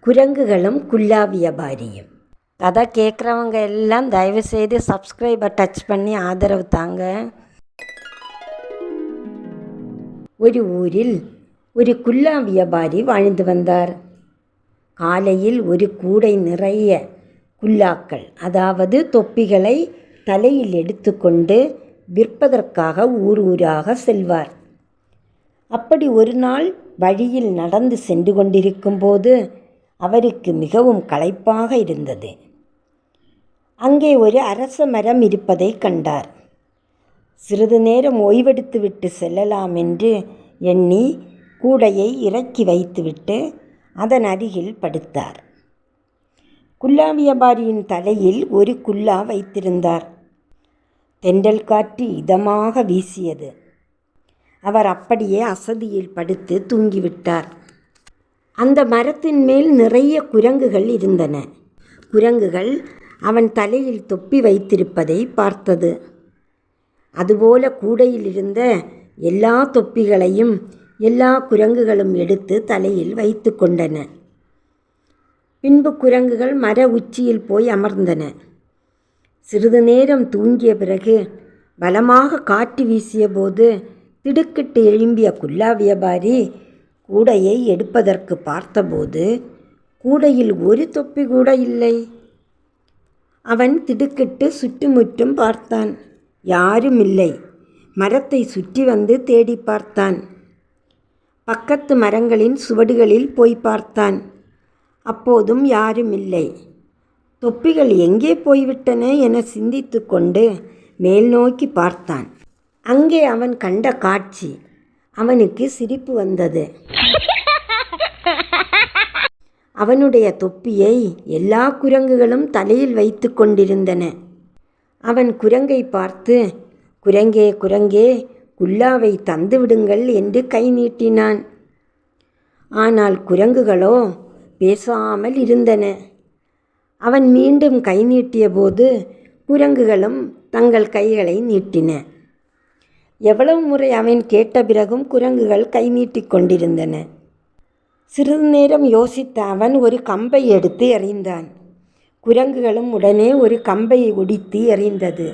குரங்குகளும் குல்லா வியாபாரியும். கதை கேட்குறவங்க எல்லாம் தயவுசெய்து சப்ஸ்கிரைபை டச் பண்ணி ஆதரவு தாங்க. ஒரு ஊரில் ஒரு குல்லா வியாபாரி வாழ்ந்து வந்தார். காலையில் ஒரு கூடை நிறைய குல்லாக்கள், அதாவது தொப்பிகளை தலையில் எடுத்துக்கொண்டு விற்பதற்காக ஊர் ஊராக செல்வார். அப்படி ஒரு நாள் வழியில் நடந்து சென்று கொண்டிருக்கும்போது அவருக்கு மிகவும் களைப்பாக இருந்தது. அங்கே ஒரு அரச மரம் இருப்பதை கண்டார். சிறிது நேரம் ஓய்வெடுத்துவிட்டு செல்லலாம் என்று எண்ணி கூடையை இறக்கி வைத்துவிட்டு அதன் அருகில் படுத்தார். குல்லா வியாபாரியின் தலையில் ஒரு குல்லா வைத்திருந்தார். தென்றல் காற்று இதமாக வீசியது. அவர் அப்படியே அசதியில் படுத்து தூங்கிவிட்டார். அந்த மரத்தின் மேல் நிறைய குரங்குகள் இருந்தன. குரங்குகள் அவன் தலையில் தொப்பி வைத்திருப்பதை பார்த்தது. அதுபோல கூடையில் இருந்த எல்லா தொப்பிகளையும் எல்லா குரங்குகளும் எடுத்து தலையில் வைத்து கொண்டன. பின்பு குரங்குகள் மர உச்சியில் போய் அமர்ந்தன. சிறிது நேரம் தூங்கிய பிறகு பலமாக காற்று வீசிய போது திடுக்கிட்டு எழும்பிய குல்லா வியாபாரி கூடையை எடுப்பதற்கு பார்த்தபோது கூடையில் ஒரு தொப்பி கூட இல்லை. அவன் திடுக்கிட்டு சுற்றுமுற்றும் பார்த்தான். யாரும் இல்லை. மரத்தை சுற்றி வந்து தேடி பார்த்தான். பக்கத்து மரங்களின் சுவடுகளில் போய் பார்த்தான். அப்போதும் யாரும் இல்லை. தொப்பிகள் எங்கே போய்விட்டன என சிந்தித்து கொண்டு மேல் நோக்கி பார்த்தான். அங்கே அவன் கண்ட காட்சி அவனுக்கு சிரிப்பு வந்தது. அவனுடைய தொப்பியை எல்லா குரங்குகளும் தலையில் வைத்து கொண்டிருந்தன. அவன் குரங்கை பார்த்து, குரங்கே குரங்கே, குல்லாவை தந்துவிடுங்கள் என்று கை நீட்டினான். ஆனால் குரங்குகளோ பேசாமல் இருந்தன. அவன் மீண்டும் கை நீட்டிய போது குரங்குகளும் தங்கள் கைகளை நீட்டின. எவ்வளவு முறை அவன் கேட்ட பிறகும் குரங்குகள் கை நீட்டி கொண்டிருந்தன. சிறிது நேரம் யோசித்த அவன் ஒரு கம்பை எடுத்து எறிந்தான். குரங்குகளும் உடனே ஒரு கம்பை ஒடித்து எறிந்தது.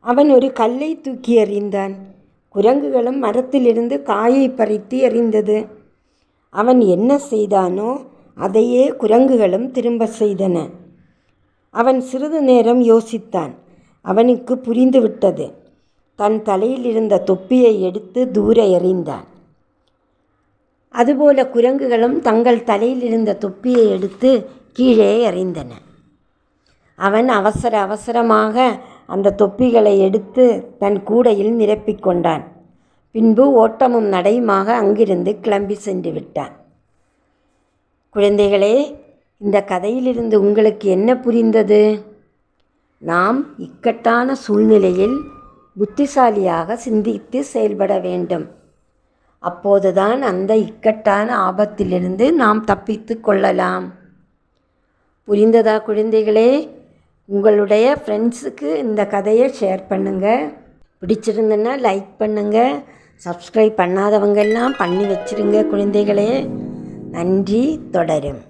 அவன் ஒரு கல்லை தூக்கி எறிந்தான். குரங்குகளும் மரத்திலிருந்து காயை பறித்து எறிந்தது. அவன் என்ன செய்தானோ அதையே குரங்குகளும் திரும்ப செய்தன. அவன் சிறிது நேரம் யோசித்தான். அவனுக்கு புரிந்துவிட்டது. தன் தலையில் இருந்த தொப்பியை எடுத்து தூர எறிந்தான். அதுபோல குரங்குகளும் தங்கள் தலையில் இருந்த தொப்பியை எடுத்து கீழே எறிந்தன. அவன் அவசரமாக அந்த தொப்பிகளை எடுத்து தன் கூடையில் நிரப்பிக்கொண்டான். பின்பு ஓட்டமும் நடையுமாக அங்கிருந்து கிளம்பி சென்று விட்டான். குழந்தைகளே, இந்த கதையிலிருந்து உங்களுக்கு என்ன புரிந்தது? நாம் இக்கட்டான சூழ்நிலையில் புத்திசாலியாக சிந்தித்து செயல்பட வேண்டும். அப்போதுதான் அந்த இக்கட்டான ஆபத்திலிருந்து நாம் தப்பித்து கொள்ளலாம். புரிந்ததா குழந்தைகளே? உங்களுடைய ஃப்ரெண்ட்ஸுக்கு இந்த கதையை ஷேர் பண்ணுங்கள். பிடிச்சிருந்துன்னா லைக் பண்ணுங்கள். சப்ஸ்கிரைப் பண்ணாதவங்கெல்லாம் பண்ணி வச்சுருங்க குழந்தைகளே. நன்றி. தொடரும்.